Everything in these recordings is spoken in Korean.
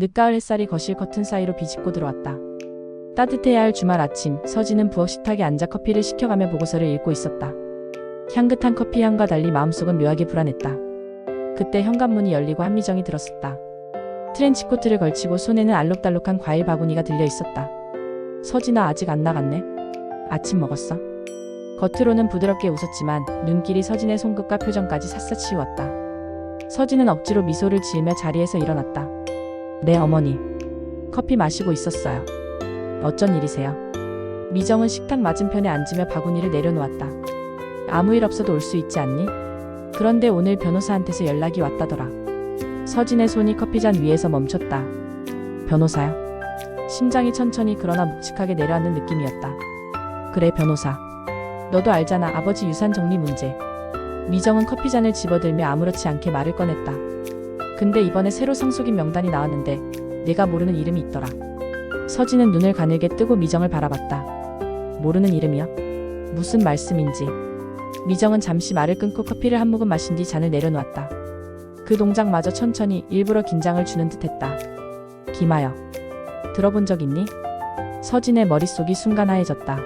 늦가을 햇살이 거실 커튼 사이로 비집고 들어왔다. 따뜻해야 할 주말 아침, 서진은 부엌 식탁에 앉아 커피를 식혀가며 보고서를 읽고 있었다. 향긋한 커피 향과 달리 마음속은 묘하게 불안했다. 그때 현관문이 열리고 한미정이 들었었다. 트렌치코트를 걸치고 손에는 알록달록한 과일 바구니가 들려 있었다. 서진아, 아직 안 나갔네? 아침 먹었어? 겉으로는 부드럽게 웃었지만 눈길이 서진의 손끝과 표정까지 샅샅이 왔다. 서진은 억지로 미소를 지으며 자리에서 일어났다. 네, 어머니. 커피 마시고 있었어요. 어쩐 일이세요? 미정은 식탁 맞은편에 앉으며 바구니를 내려놓았다. 아무 일 없어도 올 수 있지 않니? 그런데 오늘 변호사한테서 연락이 왔다더라. 서진의 손이 커피잔 위에서 멈췄다. 변호사요? 심장이 천천히 그러나 묵직하게 내려앉는 느낌이었다. 그래, 변호사. 너도 알잖아, 아버지 유산 정리 문제. 미정은 커피잔을 집어들며 아무렇지 않게 말을 꺼냈다. 근데 이번에 새로 상속인 명단이 나왔는데 내가 모르는 이름이 있더라. 서진은 눈을 가늘게 뜨고 미정을 바라봤다. 모르는 이름이요? 무슨 말씀인지. 미정은 잠시 말을 끊고 커피를 한 모금 마신 뒤 잔을 내려놓았다. 그 동작마저 천천히 일부러 긴장을 주는 듯했다. 김하여. 들어본 적 있니? 서진의 머릿속이 순간 하얘졌다.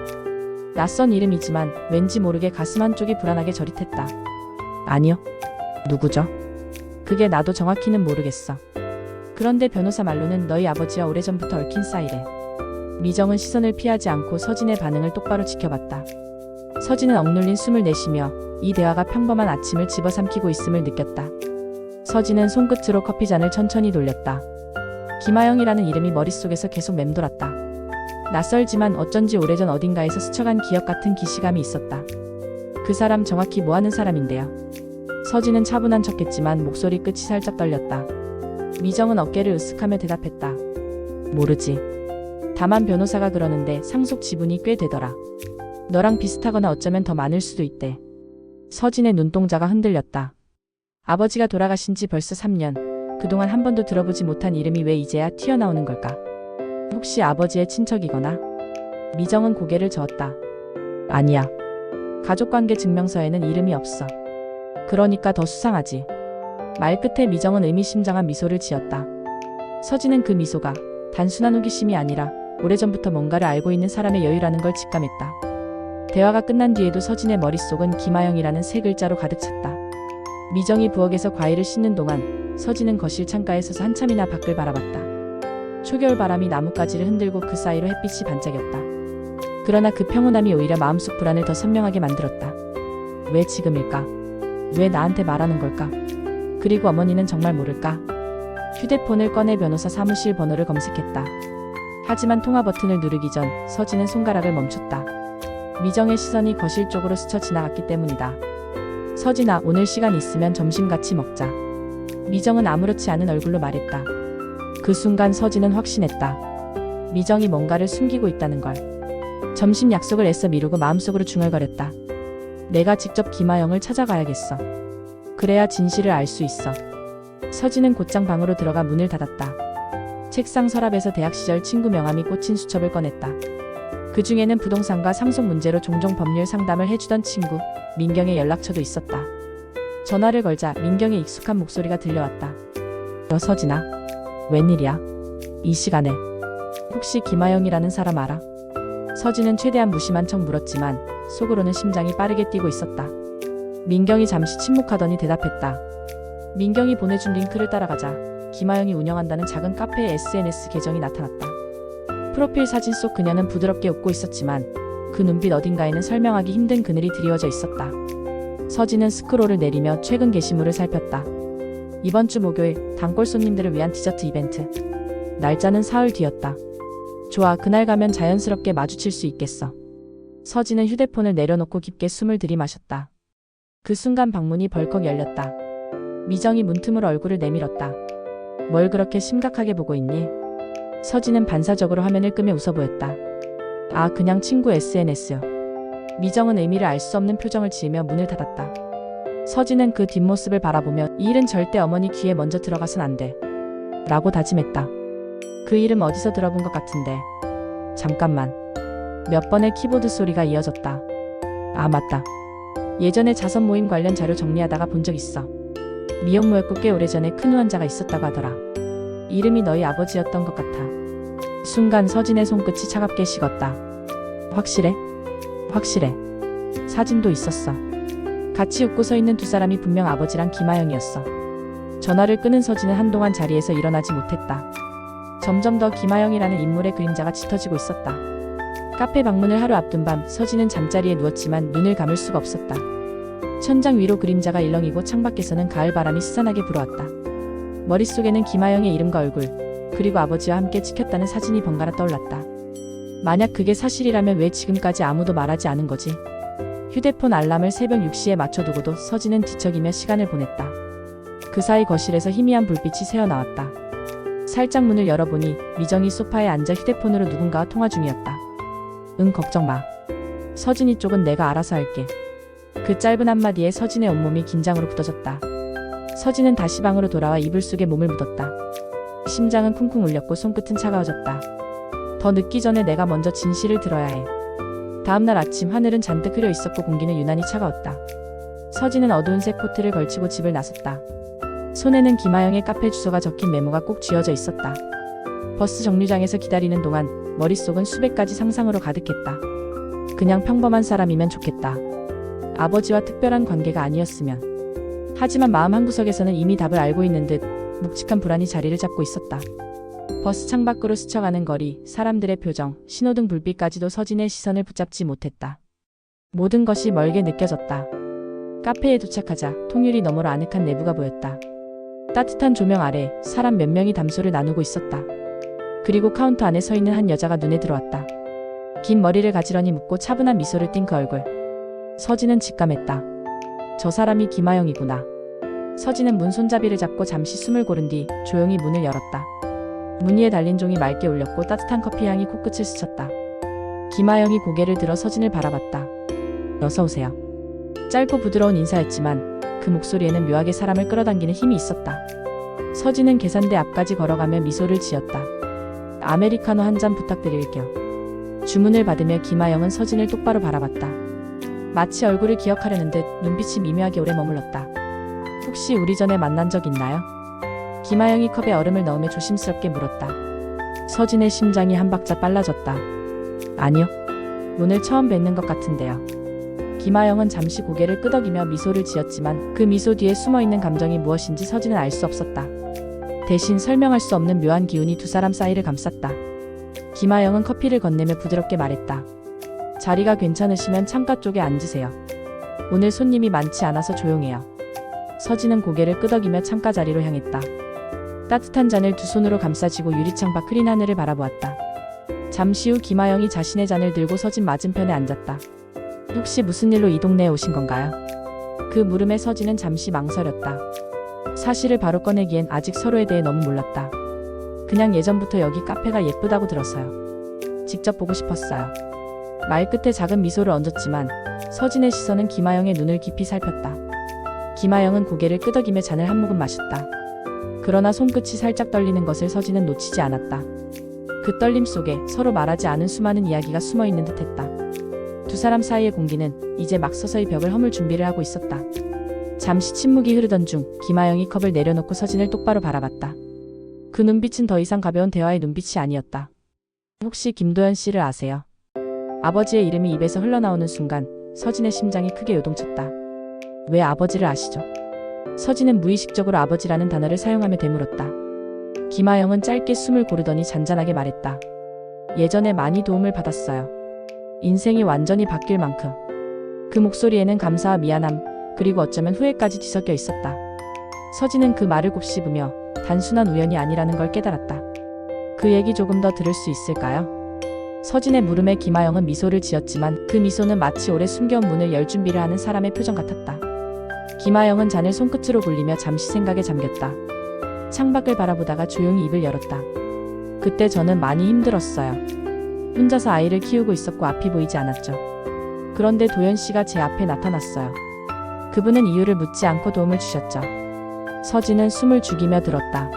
낯선 이름이지만 왠지 모르게 가슴 한쪽이 불안하게 저릿했다. 아니요. 누구죠? 그게 나도 정확히는 모르겠어. 그런데 변호사 말로는 너희 아버지와 오래전부터 얽힌 사이래. 미정은 시선을 피하지 않고 서진의 반응을 똑바로 지켜봤다. 서진은 억눌린 숨을 내쉬며 이 대화가 평범한 아침을 집어삼키고 있음을 느꼈다. 서진은 손끝으로 커피잔을 천천히 돌렸다. 김하영이라는 이름이 머릿속에서 계속 맴돌았다. 낯설지만 어쩐지 오래전 어딘가에서 스쳐간 기억 같은 기시감이 있었다. 그 사람 정확히 뭐하는 사람인데요? 서진은 차분한 척했지만 목소리 끝이 살짝 떨렸다. 미정은 어깨를 으쓱하며 대답했다. 모르지. 다만 변호사가 그러는데 상속 지분이 꽤 되더라. 너랑 비슷하거나 어쩌면 더 많을 수도 있대. 서진의 눈동자가 흔들렸다. 아버지가 돌아가신 지 벌써 3년. 그동안 한 번도 들어보지 못한 이름이 왜 이제야 튀어나오는 걸까? 혹시 아버지의 친척이거나? 미정은 고개를 저었다. 아니야. 가족관계 증명서에는 이름이 없어. 그러니까 더 수상하지. 말 끝에 미정은 의미심장한 미소를 지었다. 서진은 그 미소가 단순한 호기심이 아니라 오래전부터 뭔가를 알고 있는 사람의 여유라는 걸 직감했다. 대화가 끝난 뒤에도 서진의 머릿속은 김하영이라는 세 글자로 가득 찼다. 미정이 부엌에서 과일을 씻는 동안 서진은 거실 창가에 서서 한참이나 밖을 바라봤다. 초겨울 바람이 나뭇가지를 흔들고 그 사이로 햇빛이 반짝였다. 그러나 그 평온함이 오히려 마음속 불안을 더 선명하게 만들었다. 왜 지금일까? 왜 나한테 말하는 걸까? 그리고 어머니는 정말 모를까? 휴대폰을 꺼내 변호사 사무실 번호를 검색했다. 하지만 통화 버튼을 누르기 전 서진은 손가락을 멈췄다. 미정의 시선이 거실 쪽으로 스쳐 지나갔기 때문이다. 서진아, 오늘 시간 있으면 점심 같이 먹자. 미정은 아무렇지 않은 얼굴로 말했다. 그 순간 서진은 확신했다. 미정이 뭔가를 숨기고 있다는 걸. 점심 약속을 애써 미루고 마음속으로 중얼거렸다. 내가 직접 김하영을 찾아가야겠어. 그래야 진실을 알 수 있어. 서진은 곧장 방으로 들어가 문을 닫았다. 책상 서랍에서 대학 시절 친구 명함이 꽂힌 수첩을 꺼냈다. 그 중에는 부동산과 상속 문제로 종종 법률 상담을 해주던 친구 민경의 연락처도 있었다. 전화를 걸자 민경의 익숙한 목소리가 들려왔다. 너 서진아? 웬일이야? 이 시간에? 혹시 김하영이라는 사람 알아? 서진은 최대한 무심한 척 물었지만 속으로는 심장이 빠르게 뛰고 있었다. 민경이 잠시 침묵하더니 대답했다. 민경이 보내준 링크를 따라가자 김하영이 운영한다는 작은 카페의 SNS 계정이 나타났다. 프로필 사진 속 그녀는 부드럽게 웃고 있었지만 그 눈빛 어딘가에는 설명하기 힘든 그늘이 드리워져 있었다. 서진은 스크롤을 내리며 최근 게시물을 살폈다. 이번 주 목요일 단골 손님들을 위한 디저트 이벤트. 날짜는 사흘 뒤였다. 좋아, 그날 가면 자연스럽게 마주칠 수 있겠어. 서진은 휴대폰을 내려놓고 깊게 숨을 들이마셨다. 그 순간 방문이 벌컥 열렸다. 미정이 문틈으로 얼굴을 내밀었다. 뭘 그렇게 심각하게 보고 있니? 서진은 반사적으로 화면을 끄며 웃어 보였다. 아, 그냥 친구 SNS요. 미정은 의미를 알 수 없는 표정을 지으며 문을 닫았다. 서진은 그 뒷모습을 바라보며 이 일은 절대 어머니 귀에 먼저 들어가선 안 돼. 라고 다짐했다. 그 이름 어디서 들어본 것 같은데. 잠깐만. 몇 번의 키보드 소리가 이어졌다. 아, 맞다. 예전에 자선 모임 관련 자료 정리하다가 본 적 있어. 미혼모였고 꽤 오래전에 큰 후원자가 있었다고 하더라. 이름이 너희 아버지였던 것 같아. 순간 서진의 손끝이 차갑게 식었다. 확실해? 확실해. 사진도 있었어. 같이 웃고 서 있는 두 사람이 분명 아버지랑 김하영이었어. 전화를 끊은 서진은 한동안 자리에서 일어나지 못했다. 점점 더 김하영이라는 인물의 그림자가 짙어지고 있었다. 카페 방문을 하루 앞둔 밤 서진은 잠자리에 누웠지만 눈을 감을 수가 없었다. 천장 위로 그림자가 일렁이고 창밖에서는 가을 바람이 스산하게 불어왔다. 머릿속에는 김하영의 이름과 얼굴, 그리고 아버지와 함께 찍혔다는 사진이 번갈아 떠올랐다. 만약 그게 사실이라면 왜 지금까지 아무도 말하지 않은 거지? 휴대폰 알람을 새벽 6시에 맞춰두고도 서진은 뒤척이며 시간을 보냈다. 그 사이 거실에서 희미한 불빛이 새어나왔다. 살짝 문을 열어보니 미정이 소파에 앉아 휴대폰으로 누군가와 통화 중이었다. 응, 걱정 마. 서진이 쪽은 내가 알아서 할게. 그 짧은 한마디에 서진의 온몸이 긴장으로 굳어졌다. 서진은 다시 방으로 돌아와 이불 속에 몸을 묻었다. 심장은 쿵쿵 울렸고 손끝은 차가워졌다. 더 늦기 전에 내가 먼저 진실을 들어야 해. 다음날 아침 하늘은 잔뜩 흐려 있었고 공기는 유난히 차가웠다. 서진은 어두운 색 코트를 걸치고 집을 나섰다. 손에는 김하영의 카페 주소가 적힌 메모가 꼭 쥐어져 있었다. 버스 정류장에서 기다리는 동안 머릿속은 수백 가지 상상으로 가득했다. 그냥 평범한 사람이면 좋겠다. 아버지와 특별한 관계가 아니었으면. 하지만 마음 한구석에서는 이미 답을 알고 있는 듯 묵직한 불안이 자리를 잡고 있었다. 버스 창밖으로 스쳐가는 거리, 사람들의 표정, 신호등 불빛까지도 서진의 시선을 붙잡지 못했다. 모든 것이 멀게 느껴졌다. 카페에 도착하자 통유리 너머로 아늑한 내부가 보였다. 따뜻한 조명 아래 사람 몇 명이 담소를 나누고 있었다. 그리고 카운터 안에 서 있는 한 여자가 눈에 들어왔다. 긴 머리를 가지런히 묶고 차분한 미소를 띤 그 얼굴. 서진은 직감했다. 저 사람이 김하영이구나. 서진은 문 손잡이를 잡고 잠시 숨을 고른 뒤 조용히 문을 열었다. 문 위에 달린 종이 맑게 울렸고 따뜻한 커피 향이 코끝을 스쳤다. 김하영이 고개를 들어 서진을 바라봤다. 어서 오세요. 짧고 부드러운 인사였지만 그 목소리에는 묘하게 사람을 끌어당기는 힘이 있었다. 서진은 계산대 앞까지 걸어가며 미소를 지었다. 아메리카노 한 잔 부탁드릴게요. 주문을 받으며 김하영은 서진을 똑바로 바라봤다. 마치 얼굴을 기억하려는 듯 눈빛이 미묘하게 오래 머물렀다. 혹시 우리 전에 만난 적 있나요? 김하영이 컵에 얼음을 넣으며 조심스럽게 물었다. 서진의 심장이 한 박자 빨라졌다. 아니요. 오늘 처음 뵙는 것 같은데요. 김하영은 잠시 고개를 끄덕이며 미소를 지었지만 그 미소 뒤에 숨어있는 감정이 무엇인지 서진은 알 수 없었다. 대신 설명할 수 없는 묘한 기운이 두 사람 사이를 감쌌다. 김하영은 커피를 건네며 부드럽게 말했다. 자리가 괜찮으시면 창가 쪽에 앉으세요. 오늘 손님이 많지 않아서 조용해요. 서진은 고개를 끄덕이며 창가 자리로 향했다. 따뜻한 잔을 두 손으로 감싸쥐고 유리창 밖 흐린 하늘을 바라보았다. 잠시 후 김하영이 자신의 잔을 들고 서진 맞은편에 앉았다. 혹시 무슨 일로 이 동네에 오신 건가요? 그 물음에 서진은 잠시 망설였다. 사실을 바로 꺼내기엔 아직 서로에 대해 너무 몰랐다. 그냥 예전부터 여기 카페가 예쁘다고 들었어요. 직접 보고 싶었어요. 말 끝에 작은 미소를 얹었지만 서진의 시선은 김하영의 눈을 깊이 살폈다. 김하영은 고개를 끄덕이며 잔을 한 모금 마셨다. 그러나 손끝이 살짝 떨리는 것을 서진은 놓치지 않았다. 그 떨림 속에 서로 말하지 않은 수많은 이야기가 숨어있는 듯했다. 두 사람 사이의 공기는 이제 막 서서히 벽을 허물 준비를 하고 있었다. 잠시 침묵이 흐르던 중 김하영이 컵을 내려놓고 서진을 똑바로 바라봤다. 그 눈빛은 더 이상 가벼운 대화의 눈빛이 아니었다. 혹시 김도연 씨를 아세요? 아버지의 이름이 입에서 흘러나오는 순간 서진의 심장이 크게 요동쳤다. 왜 아버지를 아시죠? 서진은 무의식적으로 아버지라는 단어를 사용하며 되물었다. 김하영은 짧게 숨을 고르더니 잔잔하게 말했다. 예전에 많이 도움을 받았어요. 인생이 완전히 바뀔 만큼. 그 목소리에는 감사와 미안함, 그리고 어쩌면 후회까지 뒤섞여 있었다. 서진은 그 말을 곱씹으며 단순한 우연이 아니라는 걸 깨달았다. 그 얘기 조금 더 들을 수 있을까요? 서진의 물음에 김하영은 미소를 지었지만 그 미소는 마치 오래 숨겨온 문을 열 준비를 하는 사람의 표정 같았다. 김하영은 잔을 손끝으로 굴리며 잠시 생각에 잠겼다. 창밖을 바라보다가 조용히 입을 열었다. 그때 저는 많이 힘들었어요. 혼자서 아이를 키우고 있었고 앞이 보이지 않았죠. 그런데 도연 씨가 제 앞에 나타났어요. 그분은 이유를 묻지 않고 도움을 주셨죠. 서진은 숨을 죽이며 들었다.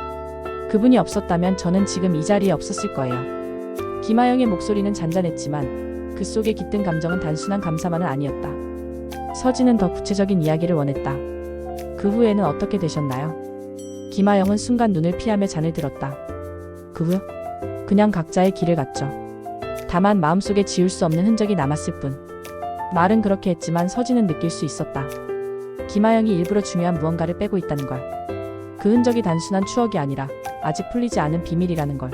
그분이 없었다면 저는 지금 이 자리에 없었을 거예요. 김하영의 목소리는 잔잔했지만 그 속에 깃든 감정은 단순한 감사만은 아니었다. 서진은 더 구체적인 이야기를 원했다. 그 후에는 어떻게 되셨나요? 김하영은 순간 눈을 피하며 잔을 들었다. 그 후 그냥 각자의 길을 갔죠. 다만 마음속에 지울 수 없는 흔적이 남았을 뿐. 말은 그렇게 했지만 서진은 느낄 수 있었다. 김하영이 일부러 중요한 무언가를 빼고 있다는 걸. 그 흔적이 단순한 추억이 아니라 아직 풀리지 않은 비밀이라는 걸.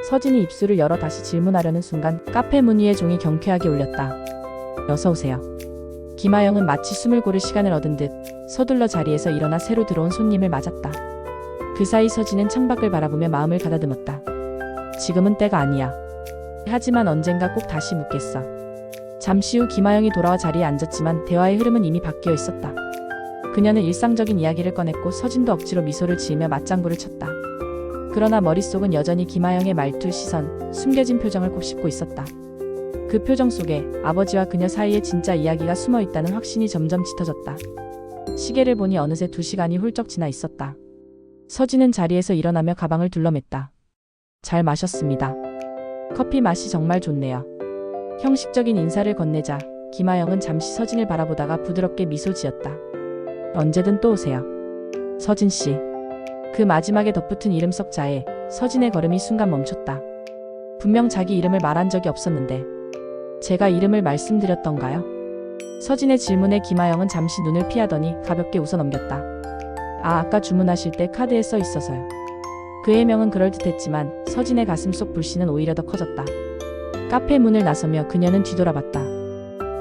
서진이 입술을 열어 다시 질문하려는 순간 카페 문 위에 종이 경쾌하게 울렸다. 어서 오세요. 김하영은 마치 숨을 고를 시간을 얻은 듯 서둘러 자리에서 일어나 새로 들어온 손님을 맞았다. 그 사이 서진은 창밖을 바라보며 마음을 가다듬었다. 지금은 때가 아니야. 하지만 언젠가 꼭 다시 묻겠어. 잠시 후 김하영이 돌아와 자리에 앉았지만 대화의 흐름은 이미 바뀌어 있었다. 그녀는 일상적인 이야기를 꺼냈고 서진도 억지로 미소를 지으며 맞장구를 쳤다. 그러나 머릿속은 여전히 김하영의 말투, 시선, 숨겨진 표정을 곱씹고 있었다. 그 표정 속에 아버지와 그녀 사이에 진짜 이야기가 숨어 있다는 확신이 점점 짙어졌다. 시계를 보니 어느새 2시간이 훌쩍 지나 있었다. 서진은 자리에서 일어나며 가방을 둘러맸다. 잘 마셨습니다. 커피 맛이 정말 좋네요. 형식적인 인사를 건네자 김하영은 잠시 서진을 바라보다가 부드럽게 미소 지었다. 언제든 또 오세요. 서진 씨. 그 마지막에 덧붙은 이름 석자에 서진의 걸음이 순간 멈췄다. 분명 자기 이름을 말한 적이 없었는데 제가 이름을 말씀드렸던가요? 서진의 질문에 김하영은 잠시 눈을 피하더니 가볍게 웃어 넘겼다. 아까 주문하실 때 카드에 써 있어서요. 그 해명은 그럴듯했지만 서진의 가슴 속 불씨는 오히려 더 커졌다. 카페 문을 나서며 그녀는 뒤돌아봤다.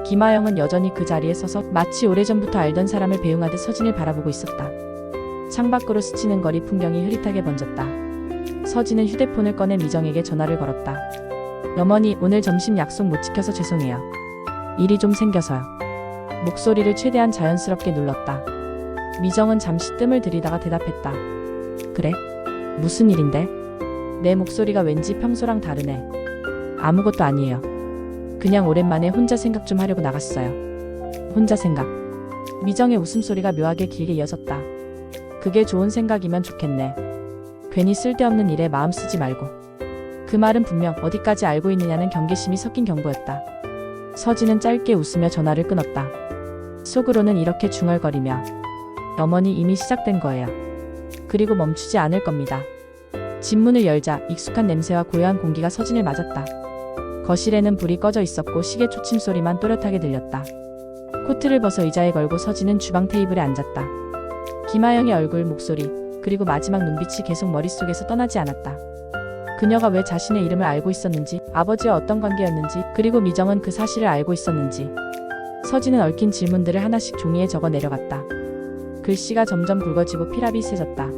김하영은 여전히 그 자리에 서서 마치 오래전부터 알던 사람을 배웅하듯 서진을 바라보고 있었다. 창밖으로 스치는 거리 풍경이 흐릿하게 번졌다. 서진은 휴대폰을 꺼내 미정에게 전화를 걸었다. 어머니, 오늘 점심 약속 못 지켜서 죄송해요. 일이 좀 생겨서요. 목소리를 최대한 자연스럽게 눌렀다. 미정은 잠시 뜸을 들이다가 대답했다. 그래? 무슨 일인데? 내 목소리가 왠지 평소랑 다르네. 아무것도 아니에요. 그냥 오랜만에 혼자 생각 좀 하려고 나갔어요. 혼자 생각. 미정의 웃음소리가 묘하게 길게 이어졌다. 그게 좋은 생각이면 좋겠네. 괜히 쓸데없는 일에 마음 쓰지 말고. 그 말은 분명 어디까지 알고 있느냐는 경계심이 섞인 경고였다. 서진은 짧게 웃으며 전화를 끊었다. 속으로는 이렇게 중얼거리며 어머니 이미 시작된 거예요. 그리고 멈추지 않을 겁니다. 집문을 열자 익숙한 냄새와 고요한 공기가 서진을 맞았다. 거실에는 불이 꺼져 있었고 시계 초침 소리만 또렷하게 들렸다. 코트를 벗어 의자에 걸고 서진은 주방 테이블에 앉았다. 김하영의 얼굴, 목소리, 그리고 마지막 눈빛이 계속 머릿속에서 떠나지 않았다. 그녀가 왜 자신의 이름을 알고 있었는지, 아버지와 어떤 관계였는지, 그리고 미정은 그 사실을 알고 있었는지. 서진은 얽힌 질문들을 하나씩 종이에 적어 내려갔다. 글씨가 점점 굵어지고 피랍이 세졌다.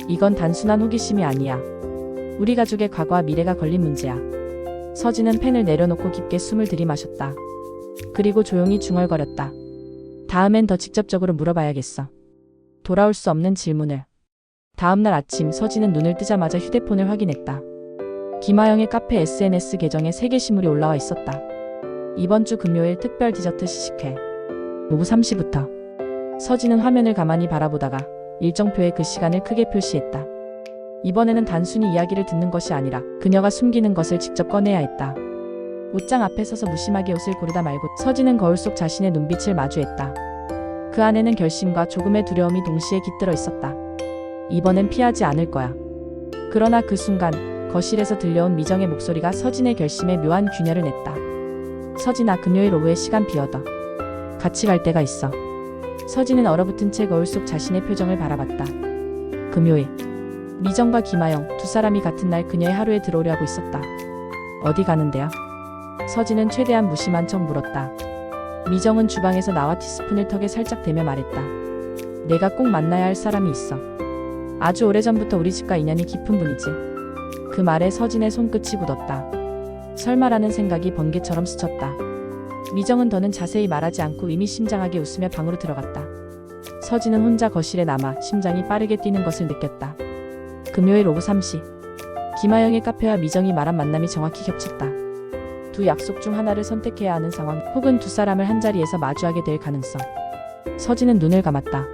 이건 단순한 호기심이 아니야. 우리 가족의 과거와 미래가 걸린 문제야. 서진은 펜을 내려놓고 깊게 숨을 들이마셨다. 그리고 조용히 중얼거렸다. 다음엔 더 직접적으로 물어봐야겠어. 돌아올 수 없는 질문을. 다음날 아침 서진은 눈을 뜨자마자 휴대폰을 확인했다. 김하영의 카페 SNS 계정에 새 게시물이 올라와 있었다. 이번 주 금요일 특별 디저트 시식회. 오후 3시부터. 서진은 화면을 가만히 바라보다가 일정표에 그 시간을 크게 표시했다. 이번에는 단순히 이야기를 듣는 것이 아니라 그녀가 숨기는 것을 직접 꺼내야 했다. 옷장 앞에 서서 무심하게 옷을 고르다 말고 서진은 거울 속 자신의 눈빛을 마주했다. 그 안에는 결심과 조금의 두려움이 동시에 깃들어 있었다. 이번엔 피하지 않을 거야. 그러나 그 순간 거실에서 들려온 미정의 목소리가 서진의 결심에 묘한 균열을 냈다. 서진아, 금요일 오후에 시간 비어둬. 같이 갈 데가 있어. 서진은 얼어붙은 채 거울 속 자신의 표정을 바라봤다. 금요일. 미정과 김하영 두 사람이 같은 날 그녀의 하루에 들어오려 하고 있었다. 어디 가는데요? 서진은 최대한 무심한 척 물었다. 미정은 주방에서 나와 티스푼을 턱에 살짝 대며 말했다. 내가 꼭 만나야 할 사람이 있어. 아주 오래전부터 우리 집과 인연이 깊은 분이지. 그 말에 서진의 손끝이 굳었다. 설마라는 생각이 번개처럼 스쳤다. 미정은 더는 자세히 말하지 않고 의미심장하게 웃으며 방으로 들어갔다. 서진은 혼자 거실에 남아 심장이 빠르게 뛰는 것을 느꼈다. 금요일 오후 3시. 김하영의 카페와 미정이 말한 만남이 정확히 겹쳤다. 두 약속 중 하나를 선택해야 하는 상황, 혹은 두 사람을 한자리에서 마주하게 될 가능성. 서진은 눈을 감았다.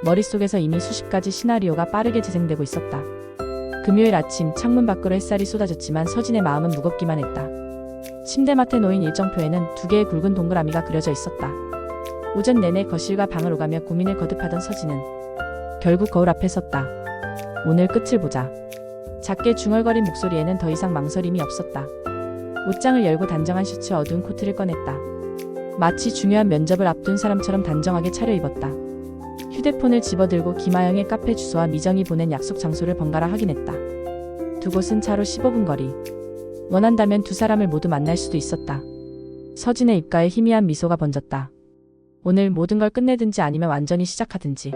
머릿속에서 이미 수십 가지 시나리오가 빠르게 재생되고 있었다. 금요일 아침 창문 밖으로 햇살이 쏟아졌지만 서진의 마음은 무겁기만 했다. 침대맡에 놓인 일정표에는 두 개의 굵은 동그라미가 그려져 있었다. 오전 내내 거실과 방을 오가며 고민을 거듭하던 서진은 결국 거울 앞에 섰다. 오늘 끝을 보자. 작게 중얼거린 목소리에는 더 이상 망설임이 없었다. 옷장을 열고 단정한 셔츠 어두운 코트를 꺼냈다. 마치 중요한 면접을 앞둔 사람처럼 단정하게 차려입었다. 휴대폰을 집어들고 김아영의 카페 주소와 미정이 보낸 약속 장소를 번갈아 확인했다. 두 곳은 차로 15분 거리. 원한다면 두 사람을 모두 만날 수도 있었다. 서진의 입가에 희미한 미소가 번졌다. 오늘 모든 걸 끝내든지 아니면 완전히 시작하든지.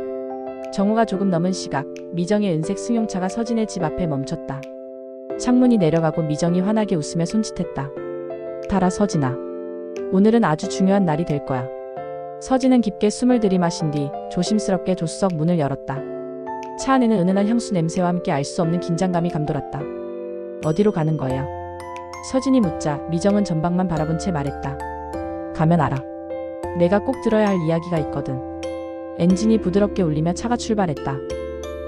정오가 조금 넘은 시각, 미정의 은색 승용차가 서진의 집 앞에 멈췄다. 창문이 내려가고 미정이 환하게 웃으며 손짓했다. 달아 서진아. 오늘은 아주 중요한 날이 될 거야. 서진은 깊게 숨을 들이마신 뒤 조심스럽게 조수석 문을 열었다. 차 안에는 은은한 향수 냄새와 함께 알 수 없는 긴장감이 감돌았다. 어디로 가는 거야? 서진이 묻자 미정은 전방만 바라본 채 말했다. 가면 알아. 내가 꼭 들어야 할 이야기가 있거든. 엔진이 부드럽게 울리며 차가 출발했다.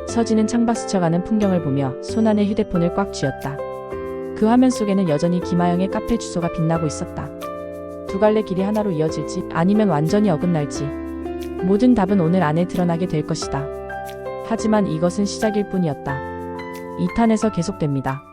서진은 창밖 스쳐가는 풍경을 보며 손안에 휴대폰을 꽉 쥐었다. 그 화면 속에는 여전히 김아영의 카페 주소가 빛나고 있었다. 두 갈래 길이 하나로 이어질지 아니면 완전히 어긋날지 모든 답은 오늘 안에 드러나게 될 것이다. 하지만 이것은 시작일 뿐이었다. 2탄에서 계속됩니다.